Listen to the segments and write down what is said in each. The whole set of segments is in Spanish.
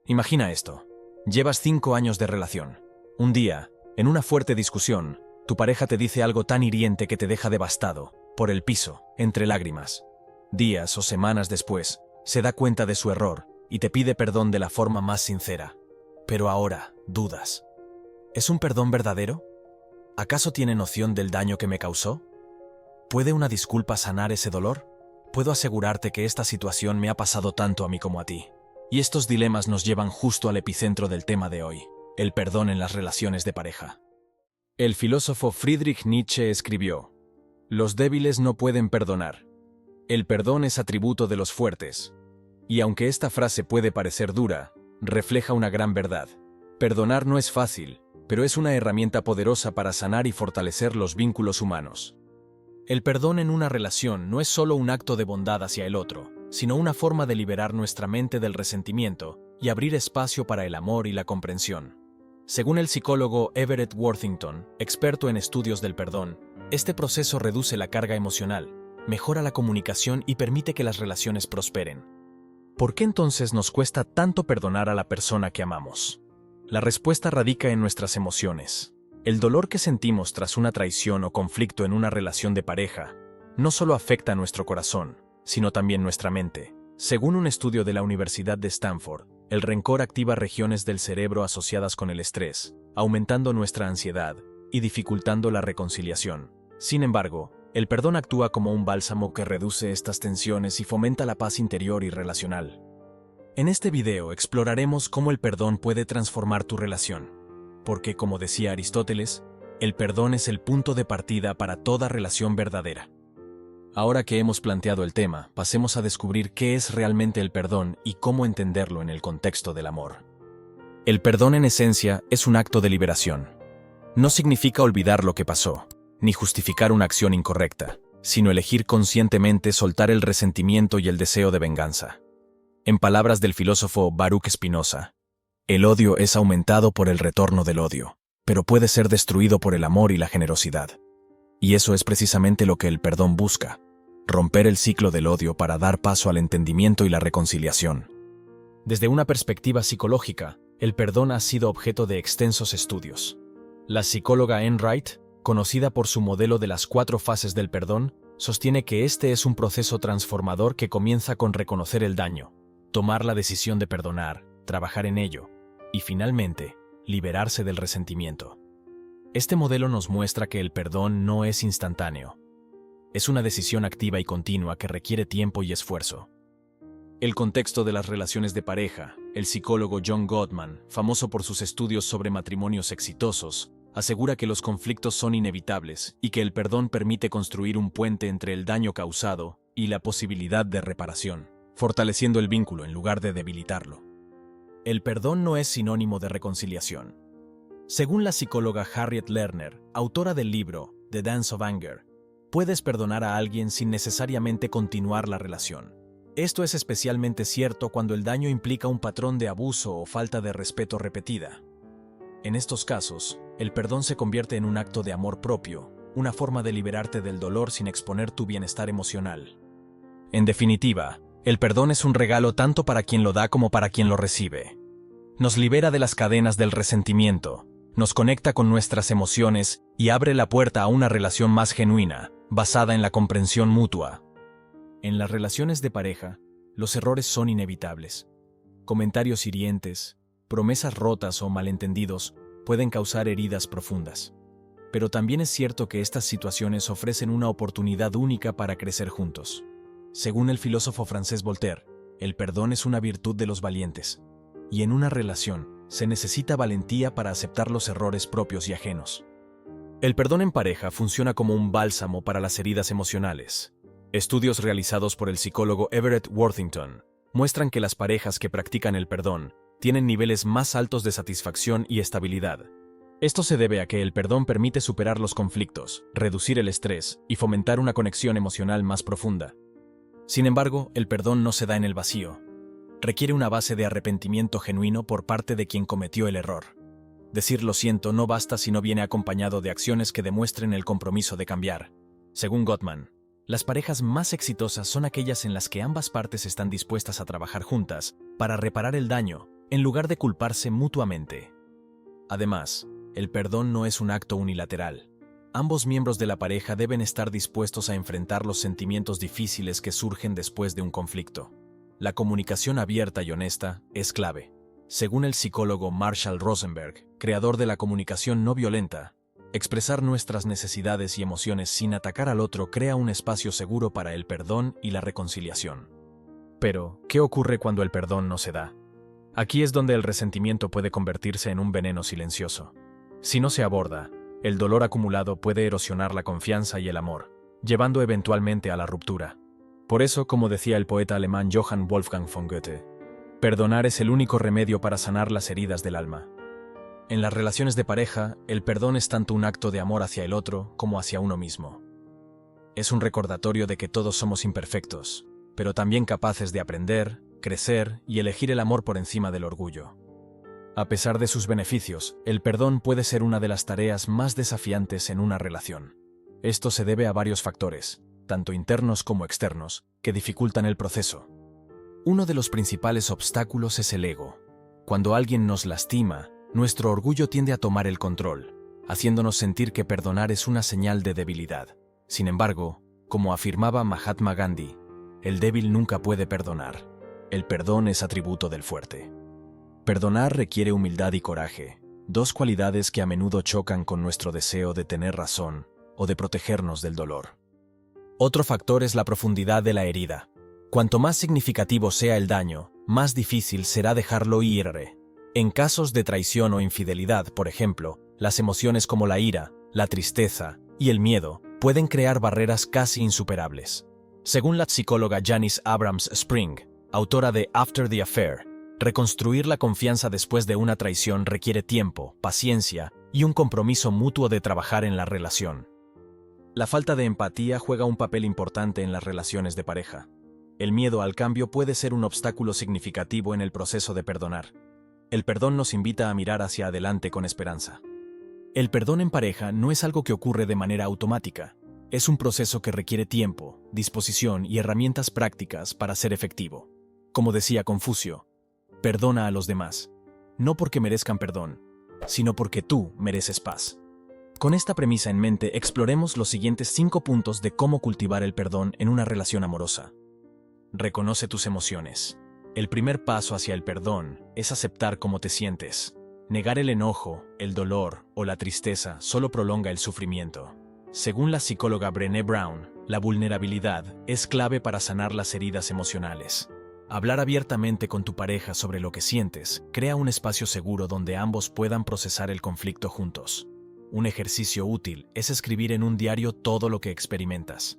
Imagina esto. Llevas 5 años de relación. Un día, en una fuerte discusión, tu pareja te dice algo tan hiriente que te deja devastado, por el piso, entre lágrimas. Días o semanas después, se da cuenta de su error y te pide perdón de la forma más sincera. Pero ahora, dudas. ¿Es un perdón verdadero? ¿Acaso tiene noción del daño que me causó? ¿Puede una disculpa sanar ese dolor? Puedo asegurarte que esta situación me ha pasado tanto a mí como a ti. Y estos dilemas nos llevan justo al epicentro del tema de hoy, el perdón en las relaciones de pareja. El filósofo Friedrich Nietzsche escribió: «Los débiles no pueden perdonar. El perdón es atributo de los fuertes». Y aunque esta frase puede parecer dura, refleja una gran verdad. Perdonar no es fácil, pero es una herramienta poderosa para sanar y fortalecer los vínculos humanos. El perdón en una relación no es solo un acto de bondad hacia el otro, sino una forma de liberar nuestra mente del resentimiento y abrir espacio para el amor y la comprensión. Según el psicólogo Everett Worthington, experto en estudios del perdón, este proceso reduce la carga emocional, mejora la comunicación y permite que las relaciones prosperen. ¿Por qué entonces nos cuesta tanto perdonar a la persona que amamos? La respuesta radica en nuestras emociones. El dolor que sentimos tras una traición o conflicto en una relación de pareja no solo afecta a nuestro corazón, sino también nuestra mente. Según un estudio de la Universidad de Stanford, el rencor activa regiones del cerebro asociadas con el estrés, aumentando nuestra ansiedad y dificultando la reconciliación. Sin embargo, el perdón actúa como un bálsamo que reduce estas tensiones y fomenta la paz interior y relacional. En este video exploraremos cómo el perdón puede transformar tu relación, porque, como decía Aristóteles, el perdón es el punto de partida para toda relación verdadera. Ahora que hemos planteado el tema, pasemos a descubrir qué es realmente el perdón y cómo entenderlo en el contexto del amor. El perdón en esencia es un acto de liberación. No significa olvidar lo que pasó, ni justificar una acción incorrecta, sino elegir conscientemente soltar el resentimiento y el deseo de venganza. En palabras del filósofo Baruch Spinoza, el odio es aumentado por el retorno del odio, pero puede ser destruido por el amor y la generosidad. Y eso es precisamente lo que el perdón busca, romper el ciclo del odio para dar paso al entendimiento y la reconciliación. Desde una perspectiva psicológica, el perdón ha sido objeto de extensos estudios. La psicóloga Anne Wright, conocida por su modelo de las 4 fases del perdón, sostiene que este es un proceso transformador que comienza con reconocer el daño, tomar la decisión de perdonar, trabajar en ello, y finalmente, liberarse del resentimiento. Este modelo nos muestra que el perdón no es instantáneo. Es una decisión activa y continua que requiere tiempo y esfuerzo. El contexto de las relaciones de pareja, el psicólogo John Gottman, famoso por sus estudios sobre matrimonios exitosos, asegura que los conflictos son inevitables y que el perdón permite construir un puente entre el daño causado y la posibilidad de reparación, fortaleciendo el vínculo en lugar de debilitarlo. El perdón no es sinónimo de reconciliación. Según la psicóloga Harriet Lerner, autora del libro The Dance of Anger, puedes perdonar a alguien sin necesariamente continuar la relación. Esto es especialmente cierto cuando el daño implica un patrón de abuso o falta de respeto repetida. En estos casos, el perdón se convierte en un acto de amor propio, una forma de liberarte del dolor sin exponer tu bienestar emocional. En definitiva, el perdón es un regalo tanto para quien lo da como para quien lo recibe. Nos libera de las cadenas del resentimiento, nos conecta con nuestras emociones y abre la puerta a una relación más genuina, basada en la comprensión mutua. En las relaciones de pareja, los errores son inevitables. Comentarios hirientes, promesas rotas o malentendidos pueden causar heridas profundas. Pero también es cierto que estas situaciones ofrecen una oportunidad única para crecer juntos. Según el filósofo francés Voltaire, el perdón es una virtud de los valientes. Y en una relación, se necesita valentía para aceptar los errores propios y ajenos. El perdón en pareja funciona como un bálsamo para las heridas emocionales. Estudios realizados por el psicólogo Everett Worthington muestran que las parejas que practican el perdón tienen niveles más altos de satisfacción y estabilidad. Esto se debe a que el perdón permite superar los conflictos, reducir el estrés y fomentar una conexión emocional más profunda. Sin embargo, el perdón no se da en el vacío. Requiere una base de arrepentimiento genuino por parte de quien cometió el error. Decir lo siento no basta si no viene acompañado de acciones que demuestren el compromiso de cambiar. Según Gottman, las parejas más exitosas son aquellas en las que ambas partes están dispuestas a trabajar juntas para reparar el daño en lugar de culparse mutuamente. Además, el perdón no es un acto unilateral. Ambos miembros de la pareja deben estar dispuestos a enfrentar los sentimientos difíciles que surgen después de un conflicto. La comunicación abierta y honesta es clave. Según el psicólogo Marshall Rosenberg, creador de la comunicación no violenta, expresar nuestras necesidades y emociones sin atacar al otro crea un espacio seguro para el perdón y la reconciliación. Pero, ¿qué ocurre cuando el perdón no se da? Aquí es donde el resentimiento puede convertirse en un veneno silencioso. Si no se aborda, el dolor acumulado puede erosionar la confianza y el amor, llevando eventualmente a la ruptura. Por eso, como decía el poeta alemán Johann Wolfgang von Goethe, perdonar es el único remedio para sanar las heridas del alma. En las relaciones de pareja, el perdón es tanto un acto de amor hacia el otro como hacia uno mismo. Es un recordatorio de que todos somos imperfectos, pero también capaces de aprender, crecer y elegir el amor por encima del orgullo. A pesar de sus beneficios, el perdón puede ser una de las tareas más desafiantes en una relación. Esto se debe a varios factores, tanto internos como externos, que dificultan el proceso. Uno de los principales obstáculos es el ego. Cuando alguien nos lastima, nuestro orgullo tiende a tomar el control, haciéndonos sentir que perdonar es una señal de debilidad. Sin embargo, como afirmaba Mahatma Gandhi, el débil nunca puede perdonar. El perdón es atributo del fuerte. Perdonar requiere humildad y coraje, dos cualidades que a menudo chocan con nuestro deseo de tener razón o de protegernos del dolor. Otro factor es la profundidad de la herida. Cuanto más significativo sea el daño, más difícil será dejarlo ir. En casos de traición o infidelidad, por ejemplo, las emociones como la ira, la tristeza y el miedo pueden crear barreras casi insuperables. Según la psicóloga Janice Abrams Spring, autora de After the Affair, reconstruir la confianza después de una traición requiere tiempo, paciencia y un compromiso mutuo de trabajar en la relación. La falta de empatía juega un papel importante en las relaciones de pareja. El miedo al cambio puede ser un obstáculo significativo en el proceso de perdonar. El perdón nos invita a mirar hacia adelante con esperanza. El perdón en pareja no es algo que ocurre de manera automática. Es un proceso que requiere tiempo, disposición y herramientas prácticas para ser efectivo. Como decía Confucio, perdona a los demás, no porque merezcan perdón, sino porque tú mereces paz. Con esta premisa en mente, exploremos los siguientes 5 puntos de cómo cultivar el perdón en una relación amorosa. Reconoce tus emociones. El primer paso hacia el perdón es aceptar cómo te sientes. Negar el enojo, el dolor o la tristeza solo prolonga el sufrimiento. Según la psicóloga Brené Brown, la vulnerabilidad es clave para sanar las heridas emocionales. Hablar abiertamente con tu pareja sobre lo que sientes crea un espacio seguro donde ambos puedan procesar el conflicto juntos. Un ejercicio útil es escribir en un diario todo lo que experimentas.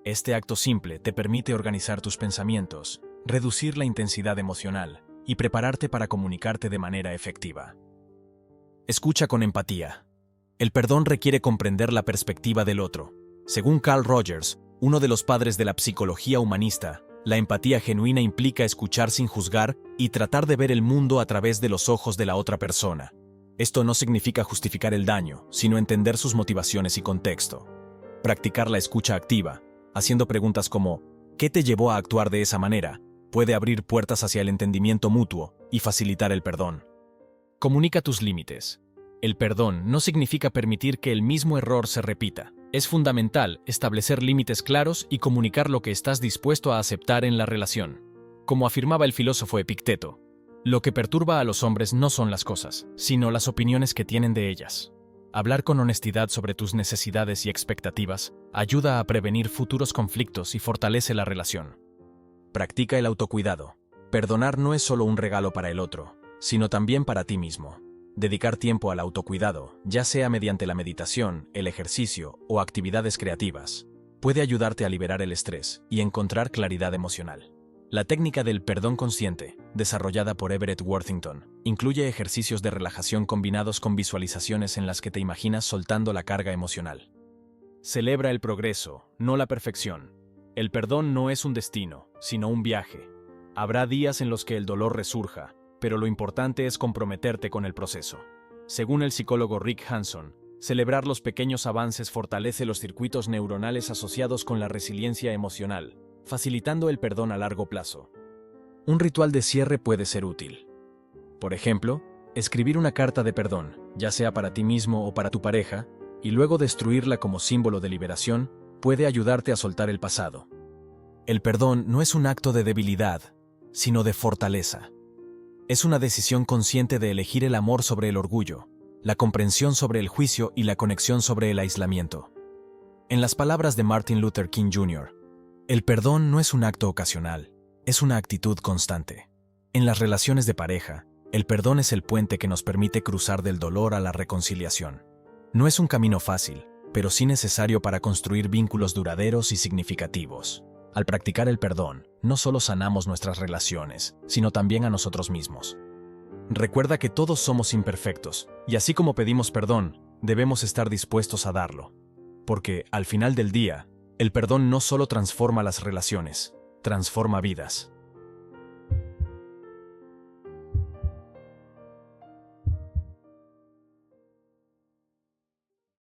Este acto simple te permite organizar tus pensamientos, reducir la intensidad emocional y prepararte para comunicarte de manera efectiva. Escucha con empatía. El perdón requiere comprender la perspectiva del otro. Según Carl Rogers, uno de los padres de la psicología humanista, la empatía genuina implica escuchar sin juzgar y tratar de ver el mundo a través de los ojos de la otra persona. Esto no significa justificar el daño, sino entender sus motivaciones y contexto. Practicar la escucha activa, haciendo preguntas como ¿qué te llevó a actuar de esa manera?, puede abrir puertas hacia el entendimiento mutuo y facilitar el perdón. Comunica tus límites. El perdón no significa permitir que el mismo error se repita. Es fundamental establecer límites claros y comunicar lo que estás dispuesto a aceptar en la relación. Como afirmaba el filósofo Epicteto, lo que perturba a los hombres no son las cosas, sino las opiniones que tienen de ellas. Hablar con honestidad sobre tus necesidades y expectativas ayuda a prevenir futuros conflictos y fortalece la relación. Practica el autocuidado. Perdonar no es solo un regalo para el otro, sino también para ti mismo. Dedicar tiempo al autocuidado, ya sea mediante la meditación, el ejercicio o actividades creativas, puede ayudarte a liberar el estrés y encontrar claridad emocional. La técnica del perdón consciente, desarrollada por Everett Worthington, incluye ejercicios de relajación combinados con visualizaciones en las que te imaginas soltando la carga emocional. Celebra el progreso, no la perfección. El perdón no es un destino, sino un viaje. Habrá días en los que el dolor resurja, pero lo importante es comprometerte con el proceso. Según el psicólogo Rick Hanson, celebrar los pequeños avances fortalece los circuitos neuronales asociados con la resiliencia emocional, facilitando el perdón a largo plazo. Un ritual de cierre puede ser útil. Por ejemplo, escribir una carta de perdón, ya sea para ti mismo o para tu pareja, y luego destruirla como símbolo de liberación, puede ayudarte a soltar el pasado. El perdón no es un acto de debilidad, sino de fortaleza. Es una decisión consciente de elegir el amor sobre el orgullo, la comprensión sobre el juicio y la conexión sobre el aislamiento. En las palabras de Martin Luther King Jr., el perdón no es un acto ocasional, es una actitud constante. En las relaciones de pareja, el perdón es el puente que nos permite cruzar del dolor a la reconciliación. No es un camino fácil, pero sí necesario para construir vínculos duraderos y significativos. Al practicar el perdón, no solo sanamos nuestras relaciones, sino también a nosotros mismos. Recuerda que todos somos imperfectos, y así como pedimos perdón, debemos estar dispuestos a darlo. Porque, al final del día, el perdón no solo transforma las relaciones, transforma vidas.